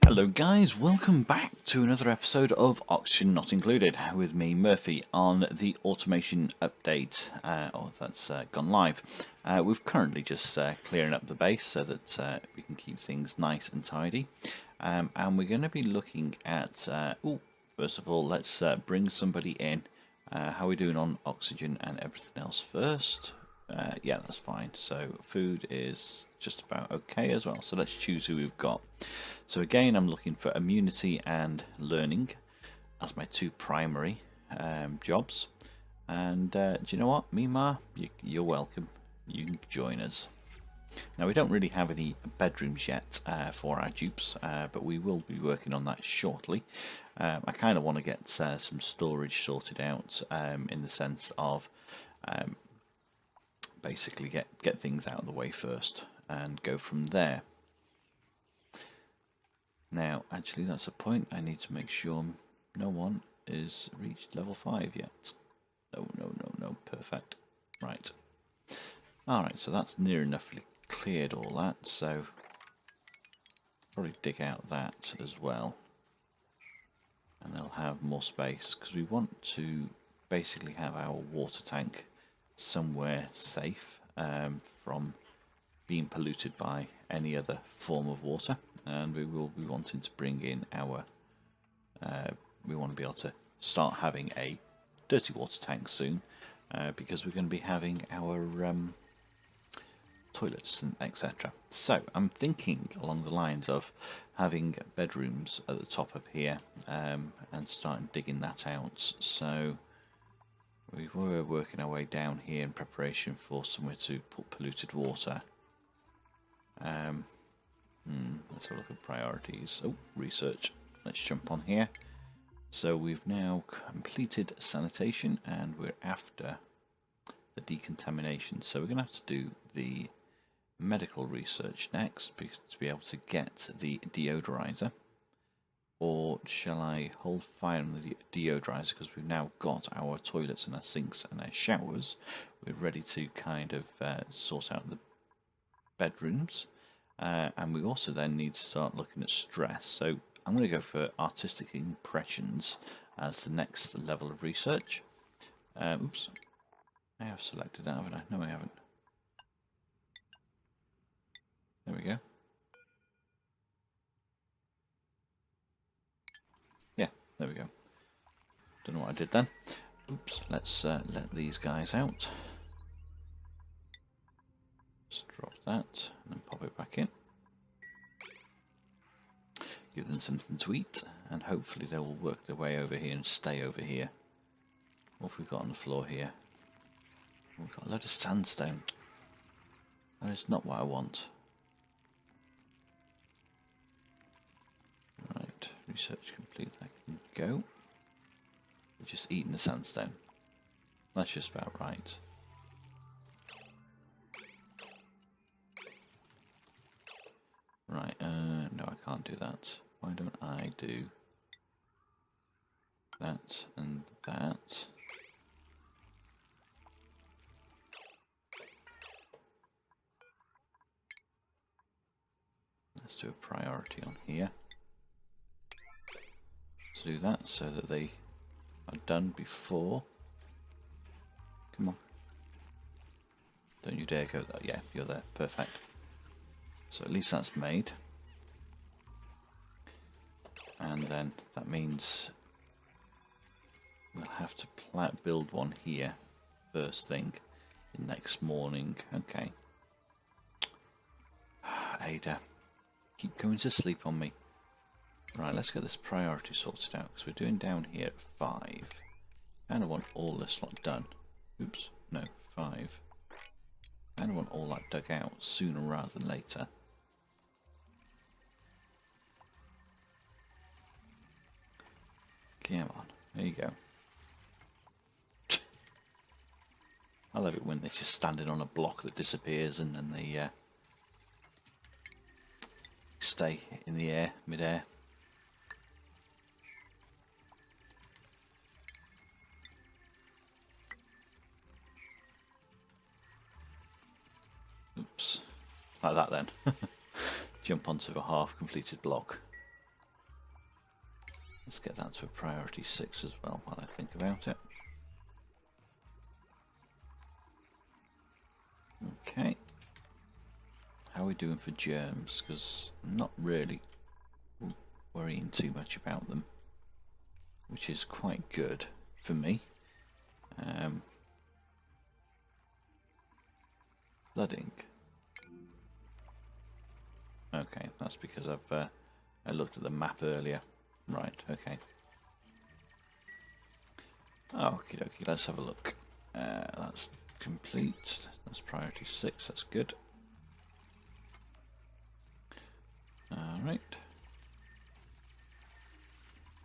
Hello guys, welcome back to another episode of Oxygen Not Included with me, Murphy, on the automation update, that's gone live. We're currently just clearing up the base so that we can keep things nice and tidy. And we're going to be looking at, first of all, let's bring somebody in. How are we doing on oxygen and everything else first? Yeah, that's fine. So food is just about okay as well. So let's choose who we've got. So again, I'm looking for immunity and learning as my two primary jobs. And do you know what, Mima? You're welcome. You can join us. Now, we don't really have any bedrooms yet for our dupes, but we will be working on that shortly. I kind of want to get some storage sorted out in the sense of basically get things out of the way first and go from there. Now, actually, that's a point. I need to make sure no one is reached level 5 yet. No, perfect. Right. Alright, so that's near enough cleared all that, so probably dig out that as well. And they'll have more space, because we want to basically have our water tank somewhere safe from being polluted by any other form of water, and we will be wanting to bring in our we want to be able to start having a dirty water tank soon, because we're going to be having our toilets and etc. So I'm thinking along the lines of having bedrooms at the top of here and starting digging that out. So we were working our way down here in preparation for somewhere to put polluted water. Let's have a look at priorities. Oh, research. Let's jump on here. So we've now completed sanitation and we're after the decontamination. So we're going to have to do the medical research next to be able to get the deodorizer. Or shall I hold fire on the deodorizer because we've now got our toilets and our sinks and our showers. We're ready to kind of sort out the bedrooms. And we also then need to start looking at stress. So I'm going to go for artistic impressions as the next level of research. Oops, I have selected that, haven't I? No, I haven't. There we go. Yeah, there we go. Don't know what I did then. Oops, let's let these guys out. Just drop that and then pop it back in. Give them something to eat, and hopefully they will work their way over here and stay over here. What have we got on the floor here? We've got a load of sandstone. That is not what I want. Right, research complete. I can go. We're just eating the sandstone. That's just about right. Right, no, I can't do that. Why don't I do that and that? Let's do a priority on here. To do that so that they are done before. Come on. Don't you dare go there. Yeah, you're there. Perfect. So at least that's made. And then that means we'll have to build one here first thing next morning. Okay. Ada, keep going to sleep on me. Right, let's get this priority sorted out because we're doing down here at 5. And I want all this lot done. Oops, no, 5. And I want all that dug out sooner rather than later. Come on, there you go. I love it when they're just standing on a block that disappears and then they stay in the air, mid-air. Oops, like that then. Jump onto a half completed block. Let's get that to a priority 6 as well while I think about it. Okay. How are we doing for germs? Because I'm not really worrying too much about them, which is quite good for me. Flooding. Okay, that's because I looked at the map earlier. Right, okay. Okie dokie, let's have a look. That's complete. That's priority 6, that's good. Alright.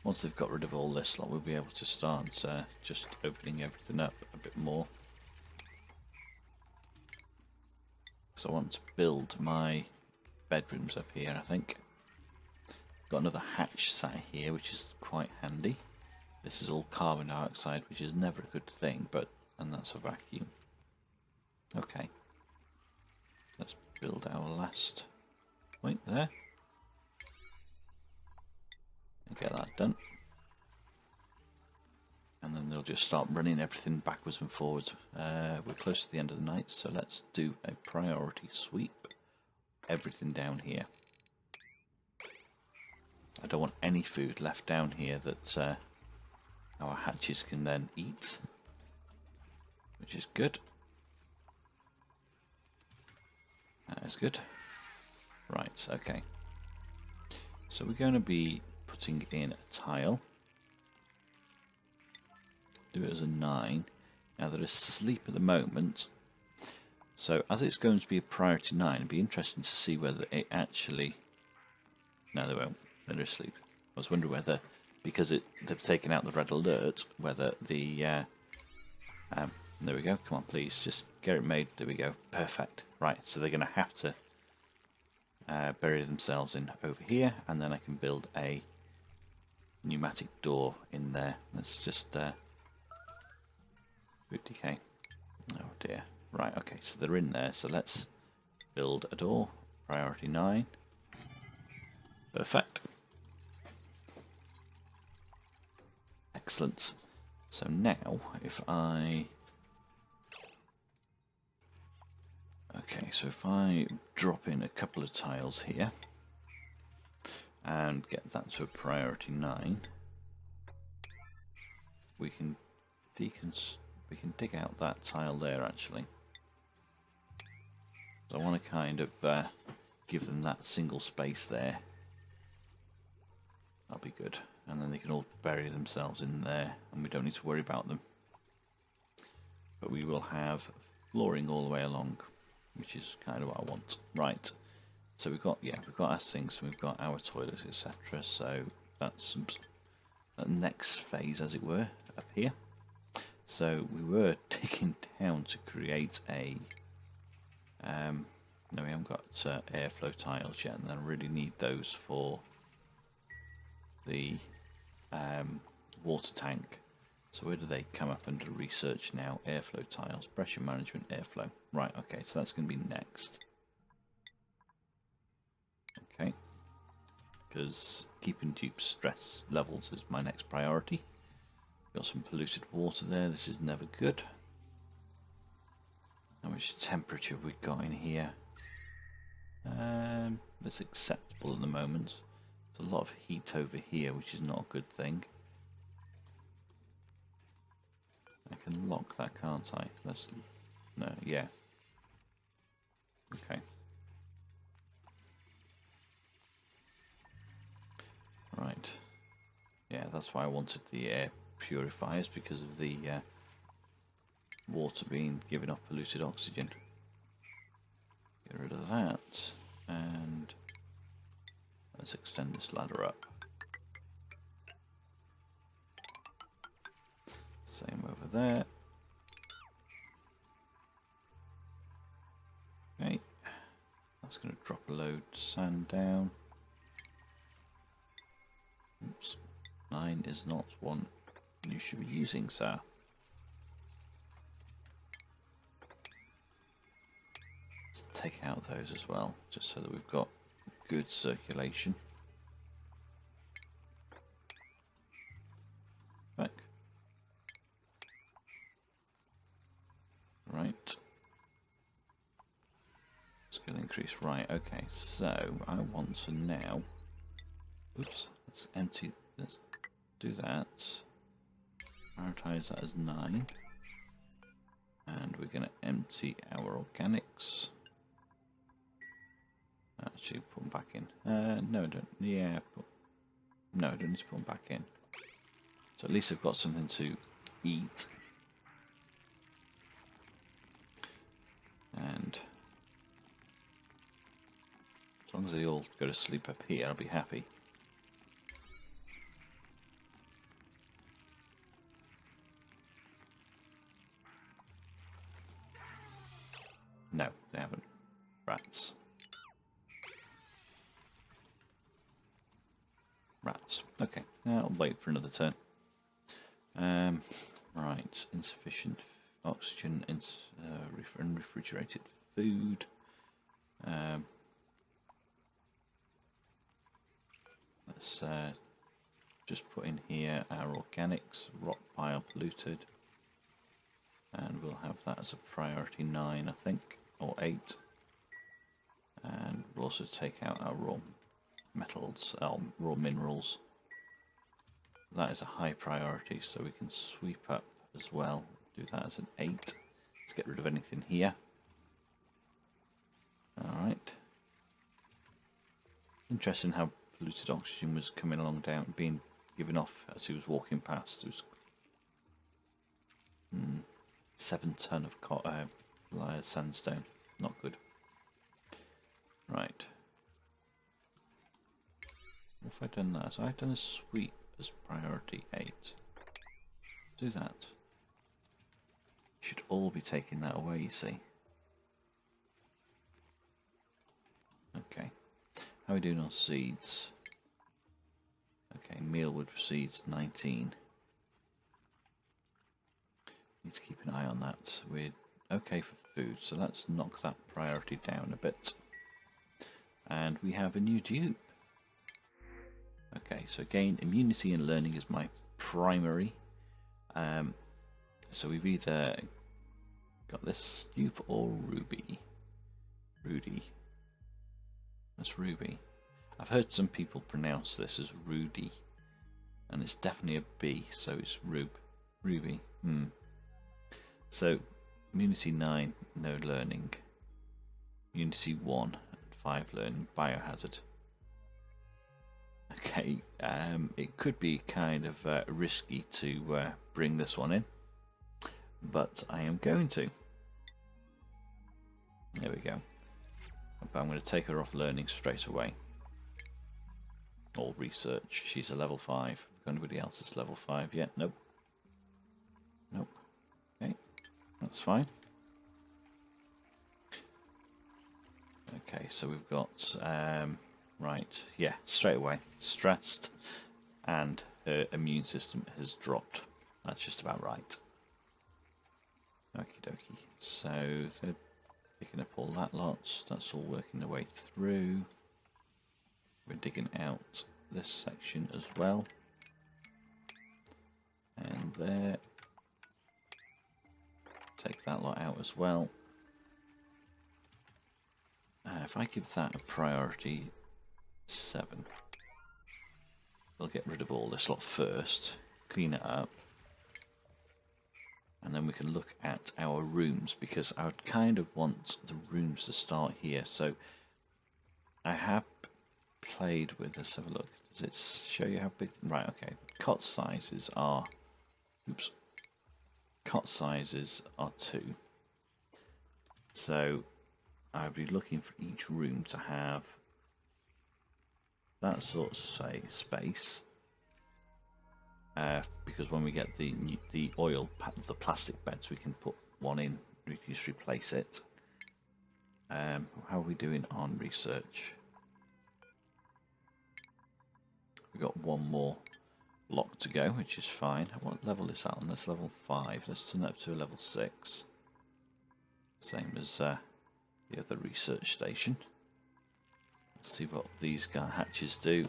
Once they've got rid of all this lot, we'll be able to start just opening everything up a bit more. So I want to build my bedrooms up here, I think. Got another hatch sat here, which is quite handy. This is all carbon dioxide, which is never a good thing, and that's a vacuum. Okay. Let's build our last point there. And get that done. And then they'll just start running everything backwards and forwards. We're close to the end of the night, so let's do a priority sweep. Everything down here. I don't want any food left down here that our hatches can then eat, which is good. That is good. Right, okay. So we're going to be putting in a tile. Do it as a 9. Now they're asleep at the moment, so as it's going to be a priority 9, it'd be interesting to see whether it actually... No, they won't. They're asleep. I was wondering whether, because they've taken out the red alert, whether the... there we go. Come on, please. Just get it made. There we go. Perfect. Right, so they're going to have to bury themselves in over here, and then I can build a pneumatic door in there. Let's just... 50k. Oh dear. Right, okay, so they're in there, so let's build a door. Priority 9. Perfect. Excellent. So now, if I... Okay, so if I drop in a couple of tiles here and get that to a priority 9, we can dig out that tile there actually. So I want to kind of give them that single space there. That'll be good. And then they can all bury themselves in there and we don't need to worry about them. But we will have flooring all the way along, which is kind of what I want. Right. So we've got our sinks and we've got our toilets, etc. So that's the next phase, as it were, up here. So we were taking down to create a no, we haven't got airflow tiles yet, and I really need those for the water tank. So where do they come up under research now? Airflow tiles, pressure management, airflow. Right, okay, so that's going to be next. Okay, because keeping Dupes stress levels is my next priority. Got some polluted water there, this is never good. How much temperature have we got in here? It's acceptable at the moment. There's a lot of heat over here, which is not a good thing. I can lock that, can't I? No, yeah. Okay. Right. Yeah, that's why I wanted the air purifiers, because of the water being given off polluted oxygen. Get rid of that, and let's extend this ladder up. Same over there. Okay, that's going to drop a load of sand down. Oops, 9 is not one you should be using, sir. Let's take out those as well, just so that we've got good circulation. Skill increase, right, okay, so I want to now, oops, let's empty, let's do that, prioritize that as 9, and we're going to empty our organics, actually put them back in, no I don't, yeah, no I don't need to put them back in, so at least I've got something to eat, and as long as they all go to sleep up here, I'll be happy. No, they haven't. Rats. Rats. Okay, I'll wait for another turn. Right, insufficient oxygen, unrefrigerated food. Let's just put in here our organics, rock pile polluted, and we'll have that as a priority 9, I think, or 8. And we'll also take out our raw metals, raw minerals. That is a high priority, so we can sweep up as well. Do that as an 8. Let's get rid of anything here. Alright. Interesting how polluted oxygen was coming along down, being given off as he was walking past. It was 7 ton of sandstone. Not good. Right. What have I done that? So I've done a sweep as priority 8. Do that. Should all be taking that away, you see. Okay. How are we doing on seeds? Okay, mealwood seeds 19. Need to keep an eye on that. We're okay for food, so let's knock that priority down a bit. And we have a new dupe. Okay, so again, immunity and learning is my primary. So we've either got this dupe or Ruby. Rudy. That's Ruby. I've heard some people pronounce this as Rudy, and it's definitely a B, so it's Ruby. So immunity 9, no learning. Immunity 1, 5 learning, biohazard. Okay, it could be kind of risky to bring this one in, but I am going to. There we go. But I'm going to take her off learning straight away. Or research. She's a level 5. Anybody else that's level 5 yet? Nope. Nope. Okay, that's fine. Okay, so we've got right, yeah, straight away stressed, and her immune system has dropped. That's just about right. Okie dokie. So they're picking up all that lot. That's all working their way through. We're digging out this section as well. And there. Take that lot out as well. If I give that a priority 7, we'll get rid of all this lot first, clean it up, and then we can look at our rooms, because I would kind of want the rooms to start here. So I have played with, let's have a look. Does it show you how big? Right, okay. Cot sizes are, cot sizes are 2. So I'd be looking for each room to have that sort of space, because when we get the oil, the plastic beds, we can put one in. We can just replace it. How are we doing on research? We've got one more block to go, which is fine. What level is that on? That's level 5. Let's turn that up to a level 6. Same as the other research station. Let's see what these hatches do.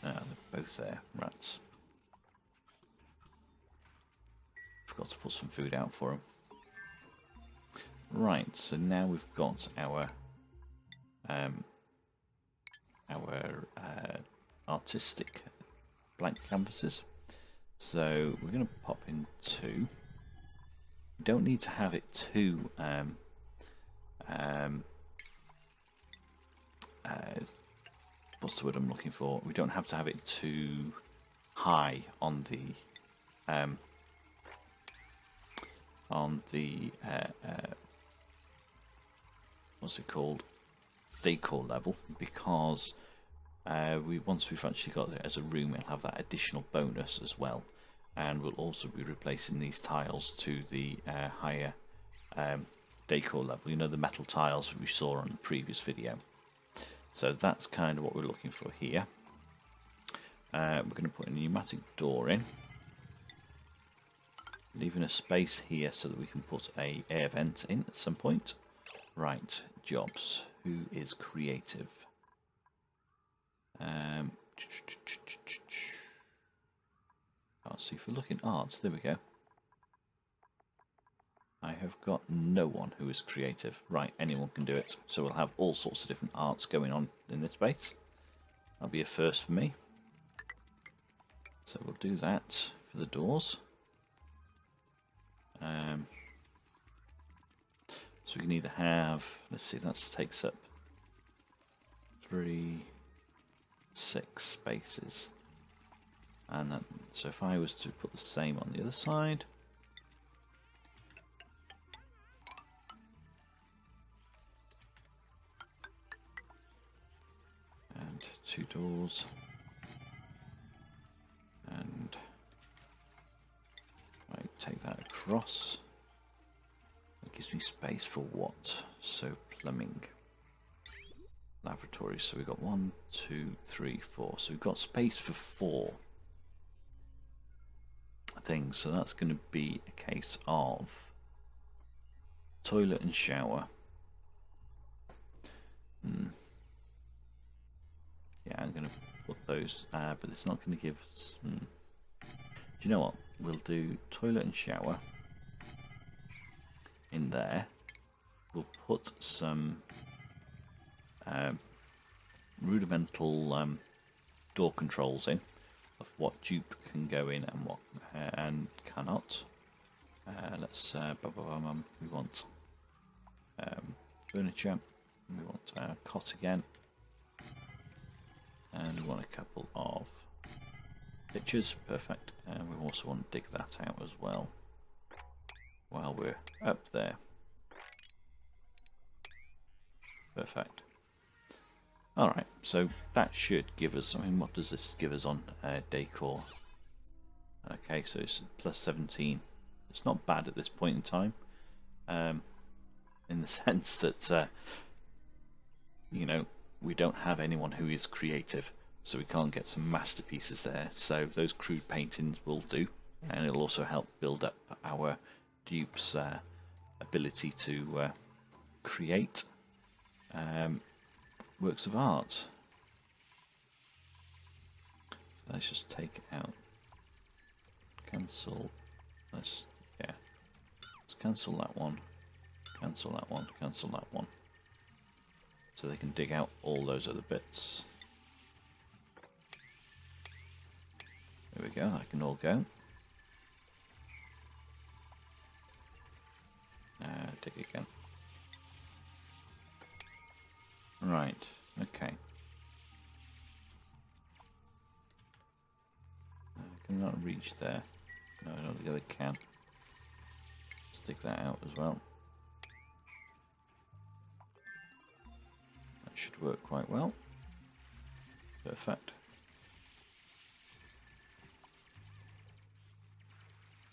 They're both there, rats. Forgot to put some food out for them. Right, so now we've got our artistic blank canvases. So we're going to pop in 2. You don't need to have it too what's the word I'm looking for? We don't have to have it too high on the what's it called, decor level, because once we've actually got it as a room, we'll have that additional bonus as well, and we'll also be replacing these tiles to the higher decor level, you know, the metal tiles we saw on the previous video. So that's kind of what we're looking for here. We're going to put a pneumatic door in, leaving a space here so that we can put a air vent in at some point. Right, jobs. Who is creative? Can't see if we're looking arts. There we go. I have got no one who is creative. Right, anyone can do it. So we'll have all sorts of different arts going on in this base. That'll be a first for me. So we'll do that for the doors. So we can either have, let's see, that takes up 3, 6 spaces. And then, so if I was to put the same on the other side, and 2 doors, and I take that across. That gives me space for what? So plumbing, laboratory. So we've got 1, 2, 3, 4. So we've got space for 4 things. So that's going to be a case of toilet and shower. Yeah, I'm going to put those, but it's not going to give us... Do you know what? We'll do toilet and shower in there. We'll put some rudimental door controls in of what dupe can go in and what and cannot. Let's we want furniture. We want cot again. And we want a couple of pictures, perfect. And we also want to dig that out as well while we're up there. Perfect. Alright, so that should give us, I mean, what does this give us on decor? Okay, so it's plus 17. It's not bad at this point in time, in the sense that, you know, we don't have anyone who is creative, so we can't get some masterpieces there. So those crude paintings will do, and it'll also help build up our dupes' ability to create works of art. Let's just take it out. Cancel. Let's cancel that one. Cancel that one. Cancel that one. So they can dig out all those other bits. There we go, that can all go. Dig again. Right, okay. Can not reach there. No, I don't think they can. Stick that out as well. Should work quite well. Perfect.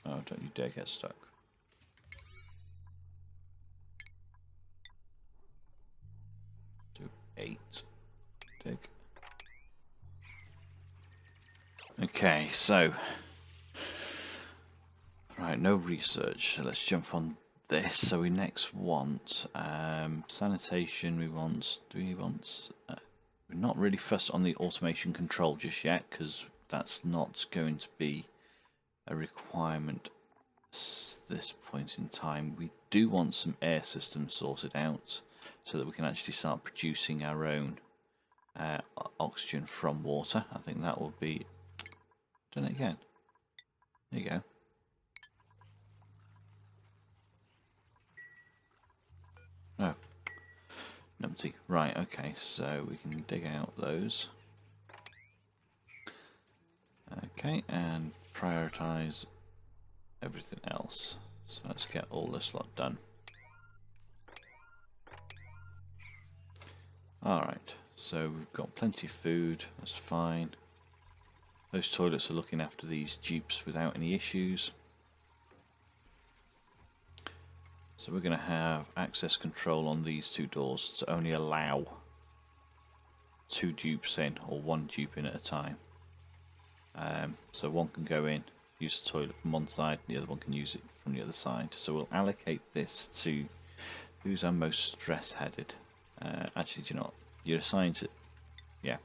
Oh, don't you dare get stuck. Do 8. Dig. Okay, so right, no research. So let's jump on this. So we next want sanitation. We want, do we want, we're not really fussed on the automation control just yet, because that's not going to be a requirement at this point in time. We do want some air systems sorted out so that we can actually start producing our own oxygen from water. I think that will be... Done it again. There you go. Oh, numpty. Right, okay, so we can dig out those. Okay, and prioritize everything else. So let's get all this lot done. Alright, so we've got plenty of food, that's fine. Those toilets are looking after these dupes without any issues. So we're going to have access control on these two doors to only allow 2 dupes in, or 1 dupe in at a time. So one can go in, use the toilet from one side, the other one can use it from the other side. So we'll allocate this to who's our most stress-headed. Actually, do you know what? You're assigned to... Yeah.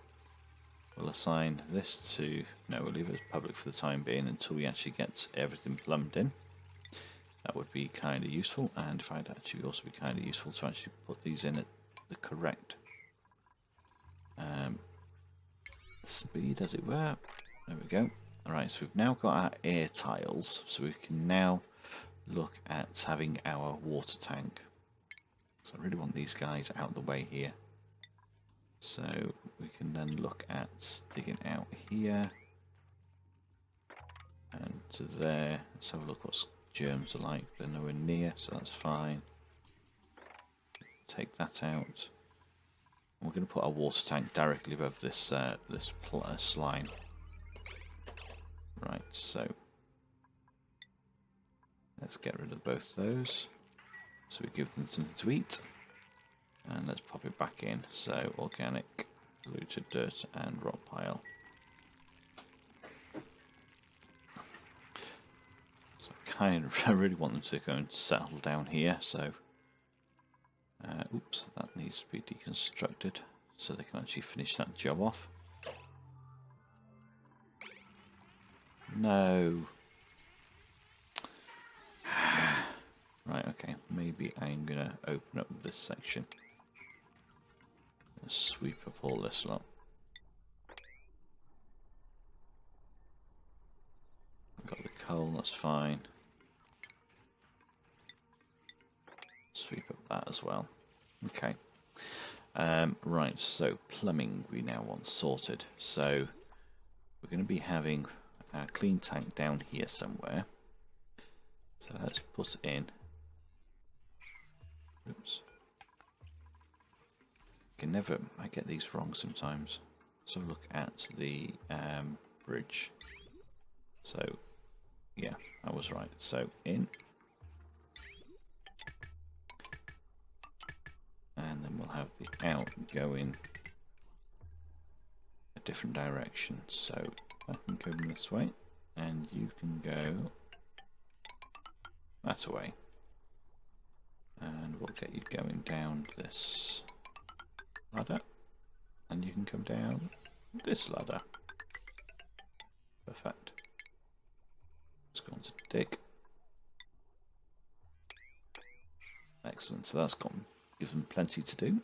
We'll assign this to... No, we'll leave it as public for the time being until we actually get everything plumbed in. That would be kind of useful, and if I'd actually also be kind of useful to actually put these in at the correct speed, as it were. There we go. Alright, so we've now got our air tiles, so we can now look at having our water tank. So I really want these guys out of the way here. So we can then look at digging out here and to there. Let's have a look what germs are like. They're nowhere near, so that's fine. Take that out. We're going to put our water tank directly above this slime. Right, so let's get rid of both those. So we give them something to eat. And let's pop it back in. So organic, polluted dirt and rock pile. So I really want them to go and settle down here. So oops, that needs to be deconstructed so they can actually finish that job off. No. Right, okay, maybe I'm gonna open up this section. Let's sweep up all this lot. Got the coal, that's fine. Sweep up that as well. Okay. Right, so plumbing we now want sorted. So we're going to be having our clean tank down here somewhere. So let's put in. Oops. I get these wrong sometimes. So look at the bridge. So yeah, I was right. So in. And then we'll have the out going a different direction. So I can go this way, and you can go that way. And we'll get you going down this ladder, and you can come down this ladder. Perfect. Let's go on to dig. Excellent, so that's gone. Gives them plenty to do.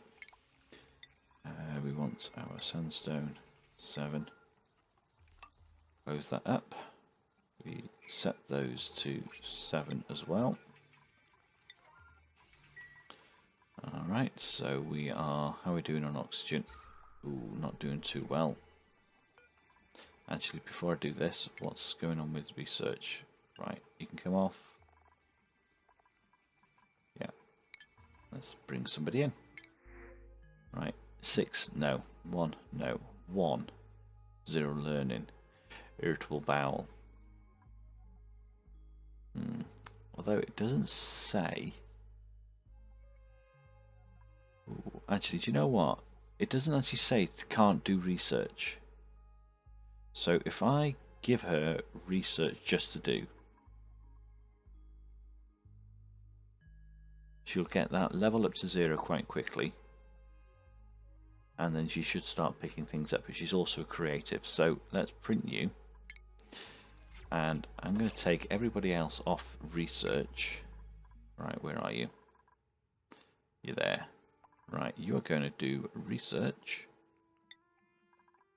We want our sandstone 7. Close that up. We set those to 7 as well. Alright, so we are... How are we doing on oxygen? Ooh, not doing too well. Actually, before I do this, what's going on with research? Right, you can come off. Yeah. Let's bring somebody in. Right, 6, no. 1, no. 1. 0 learning. Irritable bowel. Although it doesn't say... Ooh, actually, do you know what? It doesn't actually say it can't do research. So if I give her research just to do, she'll get that level up to 0 quite quickly. And then she should start picking things up. But she's also a creative. So let's print you. And I'm going to take everybody else off research. Right, where are you? You're there. Right, you're going to do research.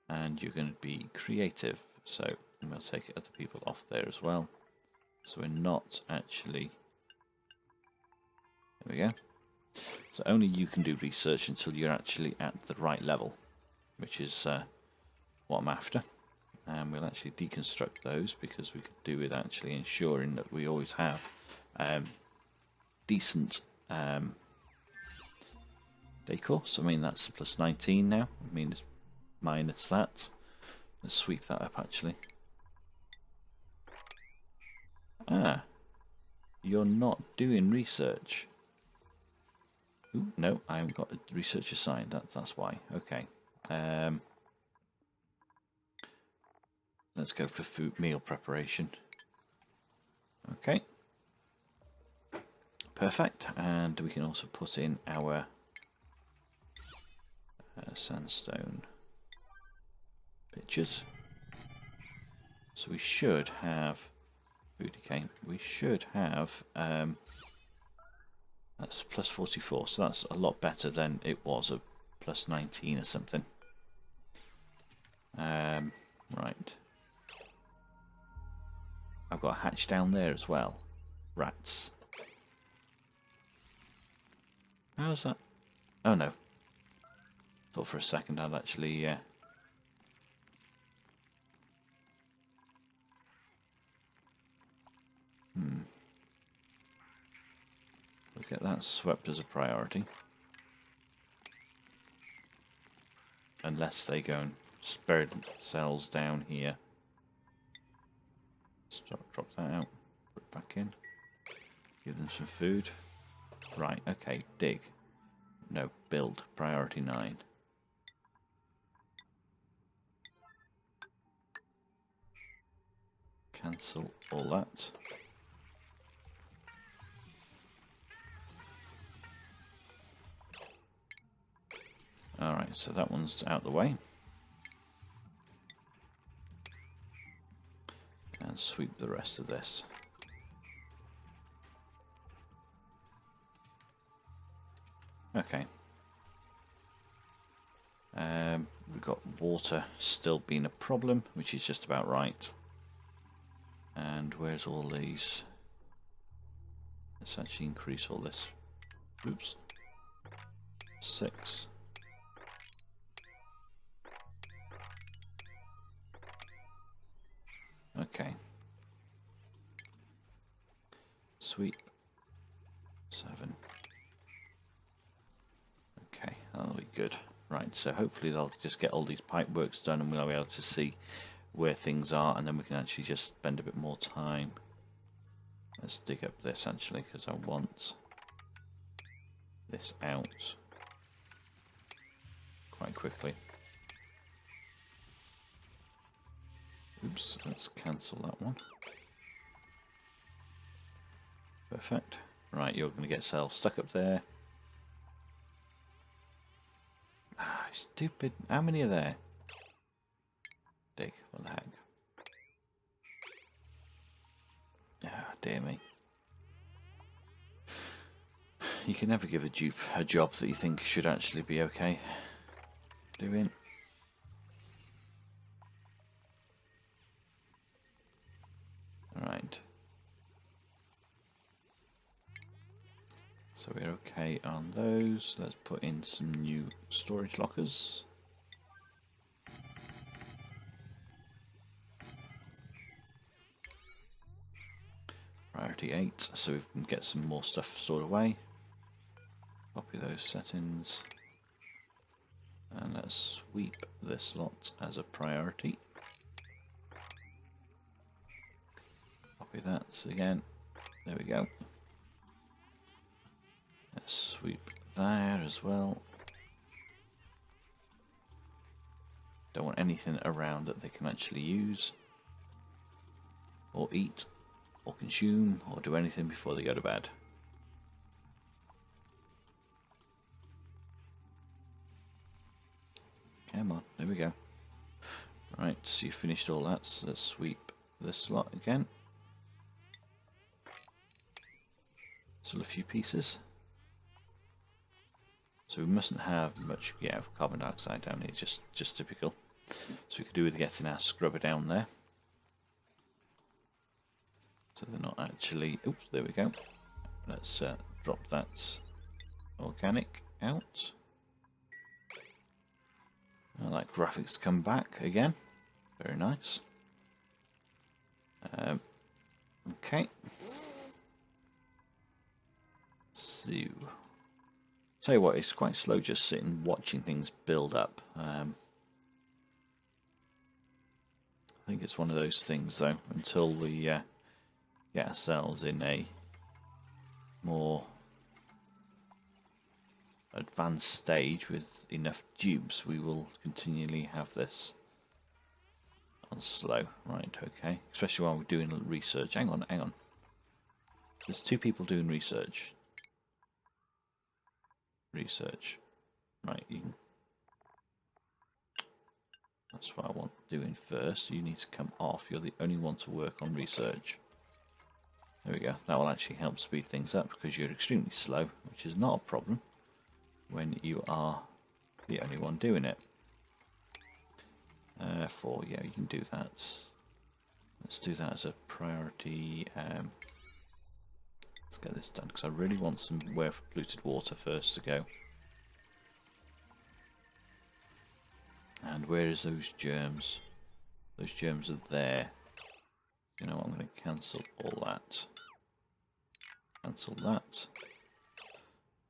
And you're going to be creative. So we'll take other people off there as well. So we're not actually... There we go. So only you can do research until you're actually at the right level, which is what I'm after. And we'll actually deconstruct those because we could do with actually ensuring that we always have decent decor. So I mean that's plus 19 now. I mean it's minus that. Let's sweep that up actually. Ah, you're not doing research. Ooh, no, I haven't got a research assigned. That's why. Okay. Let's go for food meal preparation. Okay. Perfect. And we can also put in our sandstone pictures. So we should have food decay. We should have that's plus 44, so that's a lot better than it was a plus 19 or something. Right. I've got a hatch down there as well. Rats. How's that? Oh no. Thought for a second I'd actually... We'll get that swept as a priority. Unless they go and spread cells down here. Drop that out. Put it back in. Give them some food. Right, okay, dig. No, build. Priority 9. Cancel all that. Alright, so that one's out the way. And sweep the rest of this. Okay. We've got water still being a problem, which is just about right. And where's all these? Let's actually increase all this. Oops. 6. Okay. Sweep. 7. Okay, that'll be good. Right, so hopefully they'll just get all these pipe works done and we'll be able to see where things are, and then we can actually just spend a bit more time. Let's dig up this actually, because I want this out quite quickly. Oops, let's cancel that one. Perfect. Right, you're going to get cells stuck up there. Ah, stupid. How many are there? Dig, what the heck? Ah, dear me. You can never give a dupe a job that you think should actually be okay doing. Alright. So we're okay on those. Let's put in some new storage lockers. Priority 8, so we can get some more stuff stored away. Copy those settings. And let's sweep this lot as a priority. Copy that again. There we go. Let's sweep there as well. Don't want anything around that they can actually use, or eat, or consume, or do anything before they go to bed. Come on, there we go. Right, so you finished all that, so let's sweep this lot again. Still a few pieces. So we mustn't have much, yeah, carbon dioxide down here, just typical. So we could do with getting our scrubber down there. So they're not actually, oops, there we go. Let's drop that organic out. I like graphics come back again. Very nice. Okay. So, tell you what, it's quite slow just sitting watching things build up. I think it's one of those things though, until we get ourselves in a more advanced stage with enough dupes, we will continually have this on slow. Right, okay. Especially while we're doing research. Hang on. There's 2 people doing research. Right, that's what I want doing first. You need to come off. You're the only one to work on research. There we go. That will actually help speed things up because you're extremely slow, which is not a problem when you are the only one doing it. 4, yeah, you can do that. Let's do that as a priority. Let's get this done because I really want somewhere for polluted water first to go. And where is those germs? Those germs are there. You know what, I'm going to cancel all that. Cancel that.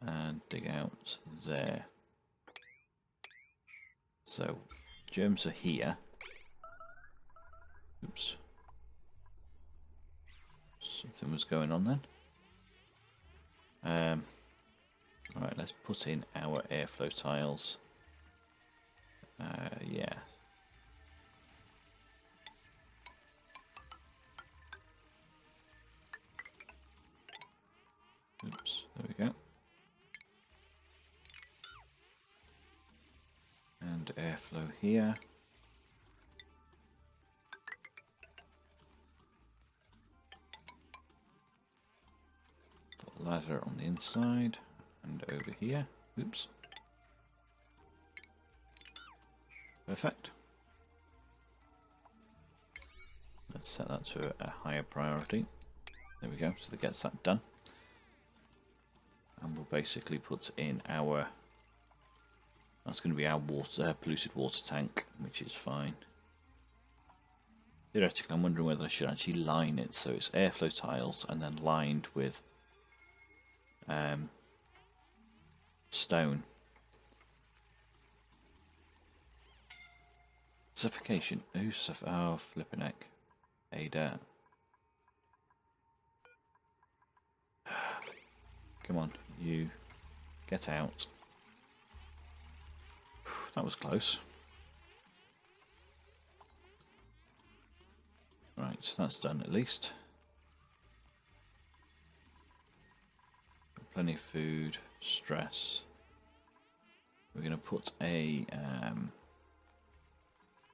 And dig out there. So, germs are here. Oops. Something was going on then. Alright, let's put in our airflow tiles. Yeah. Oops, there we go. And airflow here. Put a ladder on the inside and over here. Oops. Perfect. Let's set that to a higher priority. There we go, so that gets that done. And we'll basically put in our, that's going to be our water, polluted water tank, which is fine. Theoretically, I'm wondering whether I should actually line it so it's airflow tiles and then lined with stone. Suffocation. Who's oh, flipping heck. Ada. Come on, you get out. That was close. Right, that's done at least. Plenty of food, stress. We're going to put a... have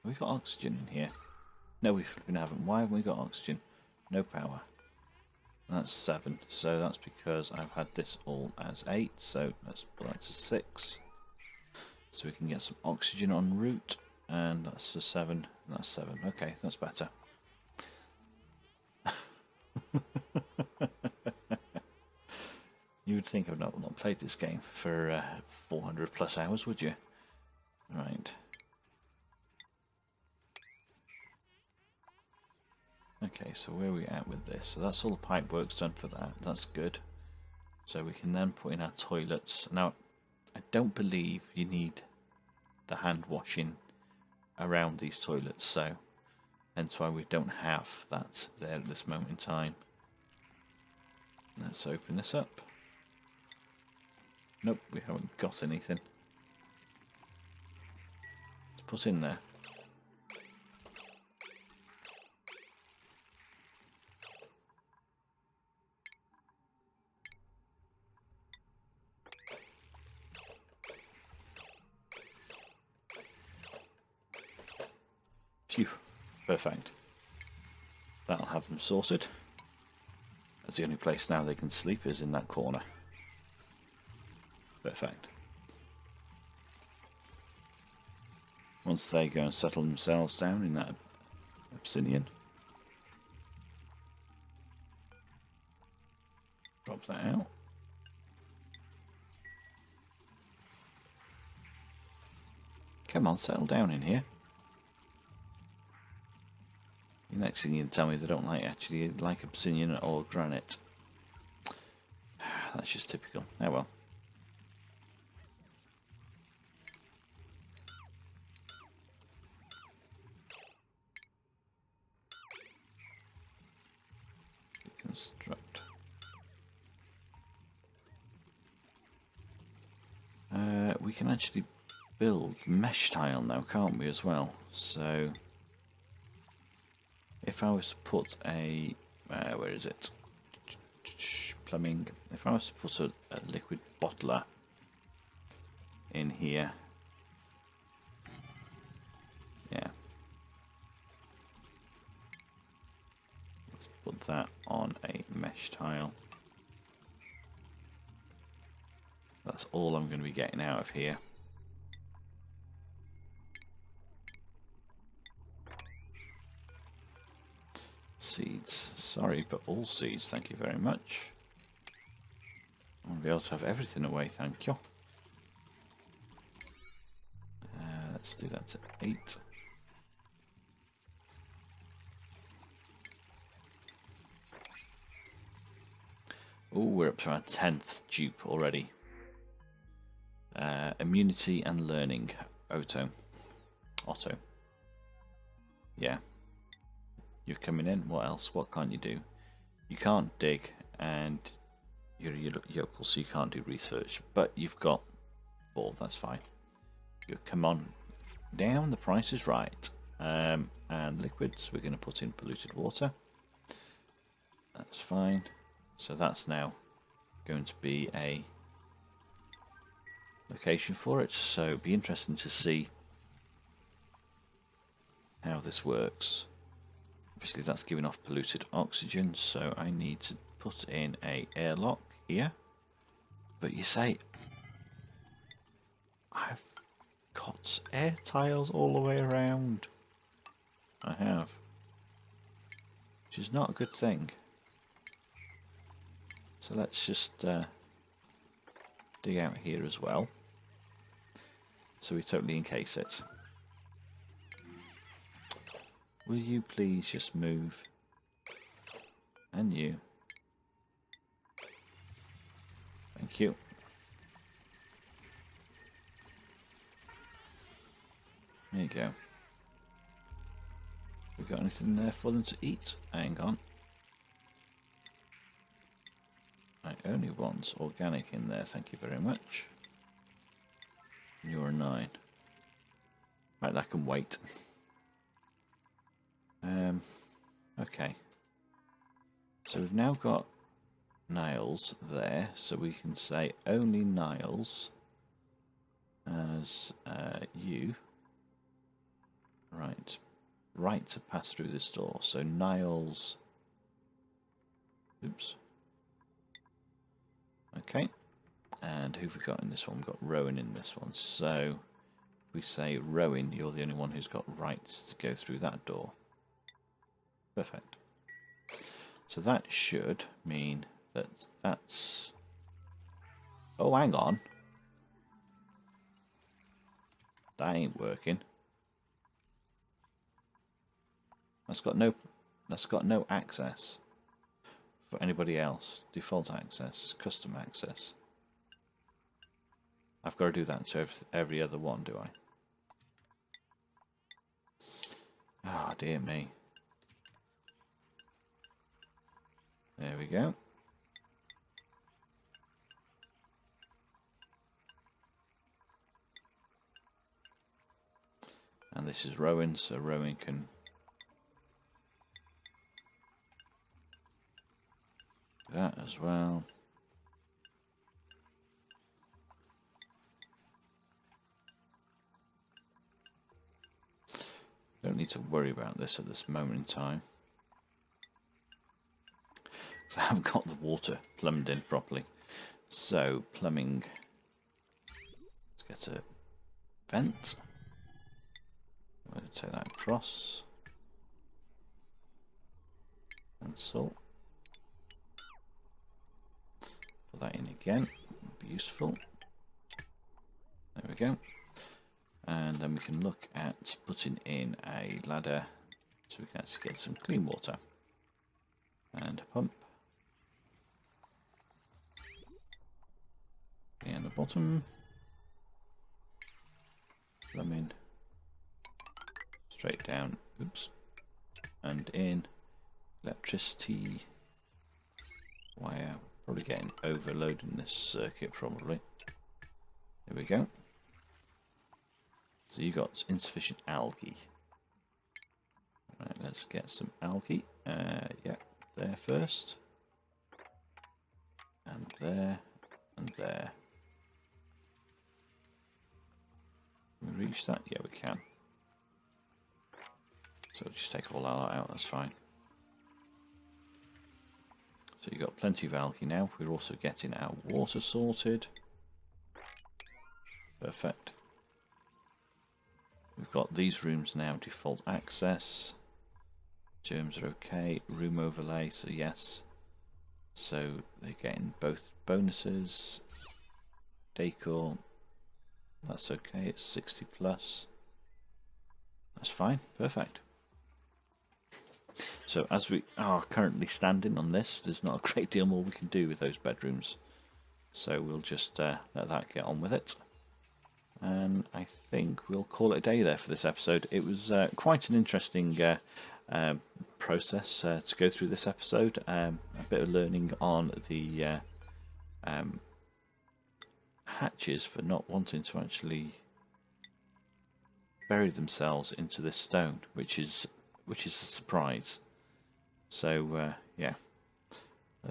we got oxygen in here? No, we haven't. Why haven't we got oxygen? No power. That's 7, so that's because I've had this all as 8, so let's put that to 6. So we can get some oxygen en route, and that's to 7, and that's 7. Okay, that's better. You would think I've not played this game for 400 plus hours, would you? Right. Okay, so where are we at with this? So that's all the pipe work's done for that. That's good. So we can then put in our toilets. Now, I don't believe you need the hand washing around these toilets, so hence why we don't have that there at this moment in time. Let's open this up. Nope, we haven't got anything. Let's put in there. Phew, perfect. That'll have them sorted. That's the only place now they can sleep is in that corner. Perfect. Once they go and settle themselves down in that obsidian, drop that out. Come on, settle down in here. The next thing you can tell me they don't like obsidian or granite. That's just typical. Oh well. Construct. We can actually build mesh tile now, can't we, as well? So if I was to put a where is it? Plumbing. If I was to put a liquid bottler in here, yeah, let's put that on a mesh tile. That's all I'm going to be getting out of here. Seeds. Sorry, but all seeds, thank you very much. I want to be able to have everything away, thank you. Let's do that to 8. Oh, we're up to our 10th dupe already. Immunity and learning. Otto. Yeah. You're coming in. What else? What can't you do? You can't dig, and you're yokel, so you can't do research. But you've got 4. That's fine. You come on down. The price is right. And liquids. We're going to put in polluted water. That's fine. So that's now going to be a location for it. So it'd be interesting to see how this works. Obviously that's giving off polluted oxygen, so I need to put in a airlock here. But you say I've got air tiles all the way around. I have, which is not a good thing. So let's just dig out here as well, so we totally encase it. Will you please just move? And you. Thank you. There you go. We got anything there for them to eat? Hang on. I only want organic in there, thank you very much. You're a 9. Right, that can wait. Okay. So we've now got nails there, so we can say only nails as you. Right to pass through this door. So nails. Oops. Okay. And who've we got in this one? We've got Rowan in this one. So if we say Rowan, you're the only one who's got rights to go through that door. Perfect. So that should mean that that's... Oh, hang on. That ain't working. That's got no access for anybody else. Default access, custom access. I've got to do that to every other one, do I? Ah, dear me. There we go. And this is Rowan, so Rowan can do that as well. Don't need to worry about this at this moment in time. because I haven't got the water plumbed in properly. So plumbing, let's get a vent. I'm going to take that across. Cancel. Put that in again. That'd be useful. There we go. And then we can look at putting in a ladder so we can actually get some clean water. And a pump. And the bottom. Plumbing. Straight down. Oops. And in. Electricity. Wire. Probably getting overloaded in this circuit, probably. There we go. So you got insufficient algae. Right, let's get some algae. Yeah, there first. And there. And there. Can we reach that? Yeah, we can. So we'll just take all that out, that's fine. So you've got plenty of algae now. We're also getting our water sorted. Perfect. We've got these rooms now default access. Germs are okay. Room overlay, so yes. So they're getting both bonuses. Decor, that's okay. It's 60 plus. That's fine. Perfect. So as we are currently standing on this, there's not a great deal more we can do with those bedrooms. So we'll just let that get on with it. And I think we'll call it a day there for this episode. It was quite an interesting process to go through this episode. A bit of learning on the hatches for not wanting to actually bury themselves into this stone, which is a surprise. So yeah,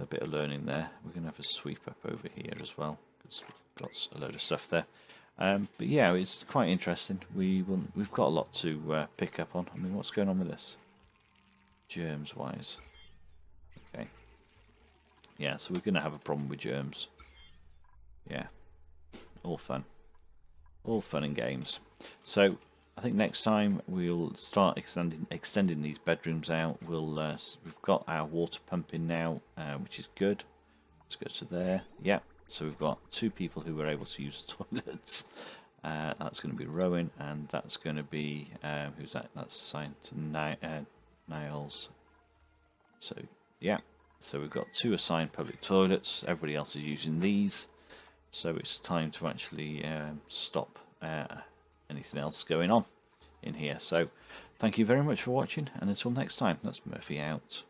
a bit of learning there. We're going to have a sweep up over here as well because we've got a load of stuff there. But yeah, it's quite interesting. We've got a lot to pick up on. I mean, what's going on with this? Germs wise. Okay. Yeah, so we're going to have a problem with germs. Yeah. All fun. All fun and games. So I think next time we'll start extending these bedrooms out. We've got our water pumping now, which is good. Let's go to there. Yeah. So we've got 2 people who were able to use the toilets. That's going to be Rowan, and that's going to be who's that? That's assigned to Niles. So yeah, so we've got 2 assigned public toilets. Everybody else is using these, so it's time to actually stop anything else going on in here. So thank you very much for watching, and until next time, that's Murphy out.